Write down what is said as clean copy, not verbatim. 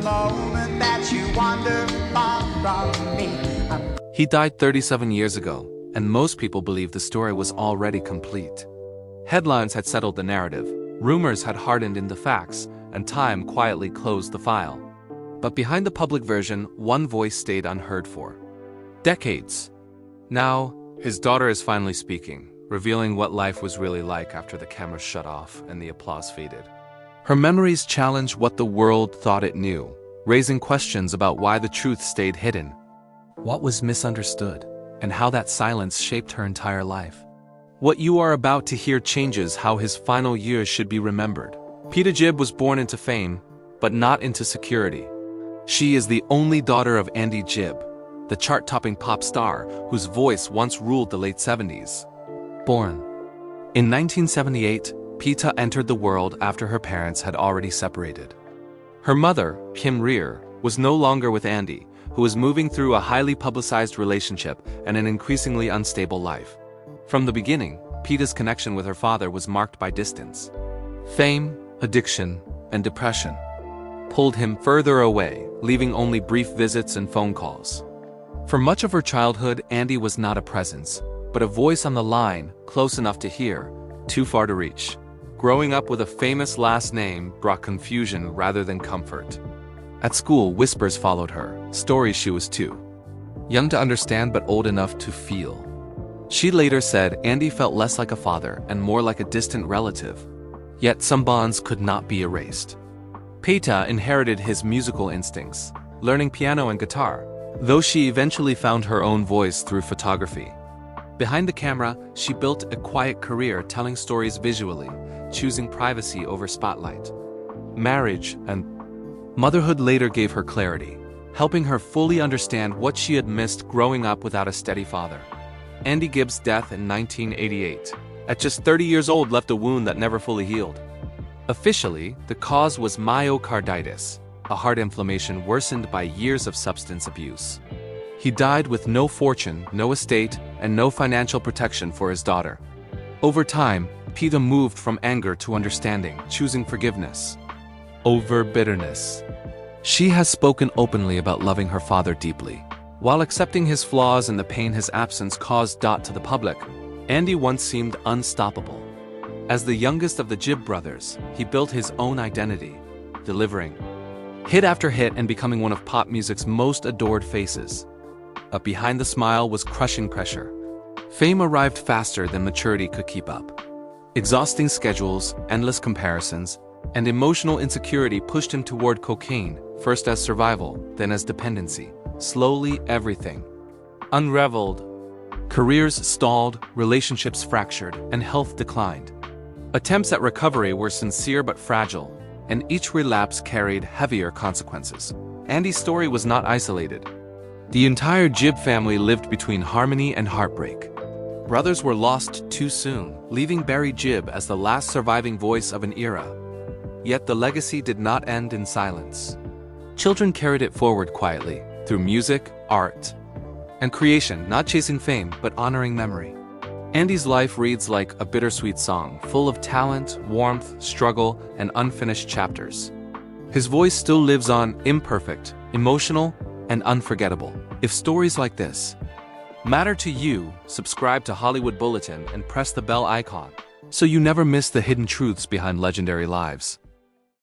moment that you wander far from me. He died 37 years ago, and most people believe the story was already complete. Headlines had settled the narrative, rumors had hardened into facts, and time quietly closed the file. But behind the public version, one voice stayed unheard for decades. Now, his daughter is finally speaking, revealing what life was really like after the cameras shut off and the applause faded. Her memories challenge what the world thought it knew, raising questions about why the truth stayed hidden, what was misunderstood, and how that silence shaped her entire life. What you are about to hear changes how his final years should be remembered. Peta Gibb was born into fame, but not into security. She is the only daughter of Andy Gibb, the chart-topping pop star whose voice once ruled the late 70s. Born in 1978, Peta entered the world after her parents had already separated. Her mother, Kim Rear, was no longer with Andy, who was moving through a highly publicized relationship and an increasingly unstable life. From the beginning, Peta's connection with her father was marked by distance. Fame, addiction, and depression pulled him further away, leaving only brief visits and phone calls. For much of her childhood, Andy was not a presence, but a voice on the line, close enough to hear, too far to reach. Growing up with a famous last name brought confusion rather than comfort. At school, whispers followed her, stories she was too young to understand but old enough to feel. She later said Andy felt less like a father and more like a distant relative. Yet some bonds could not be erased. Peta inherited his musical instincts, learning piano and guitar, though she eventually found her own voice through photography. Behind the camera, she built a quiet career telling stories visually, choosing privacy over spotlight. Marriage and motherhood later gave her clarity, helping her fully understand what she had missed growing up without a steady father. Andy Gibb's death in 1988, at just 30 years old, left a wound that never fully healed. Officially, the cause was myocarditis, a heart inflammation worsened by years of substance abuse. He died with no fortune, no estate, and no financial protection for his daughter. Over time, Peta moved from anger to understanding, choosing forgiveness over bitterness. She has spoken openly about loving her father deeply, while accepting his flaws and the pain his absence caused. To the public, Andy once seemed unstoppable. As the youngest of the Gibb brothers, he built his own identity, delivering hit after hit and becoming one of pop music's most adored faces. But behind the smile was crushing pressure. Fame arrived faster than maturity could keep up. Exhausting schedules, endless comparisons, and emotional insecurity pushed him toward cocaine, first as survival, then as dependency. Slowly, everything unraveled. Careers stalled, relationships fractured, and health declined. Attempts at recovery were sincere but fragile, and each relapse carried heavier consequences. Andy's story was not isolated. The entire Gibb family lived between harmony and heartbreak. Brothers were lost too soon, leaving Barry Gibb as the last surviving voice of an era. Yet the legacy did not end in silence. Children carried it forward quietly, through music, art, and creation, not chasing fame, but honoring memory. Andy's life reads like a bittersweet song, full of talent, warmth, struggle, and unfinished chapters. His voice still lives on, imperfect, emotional, and unforgettable. If stories like this matter to you, subscribe to Hollywood Bulletin and press the bell icon so you never miss the hidden truths behind legendary lives.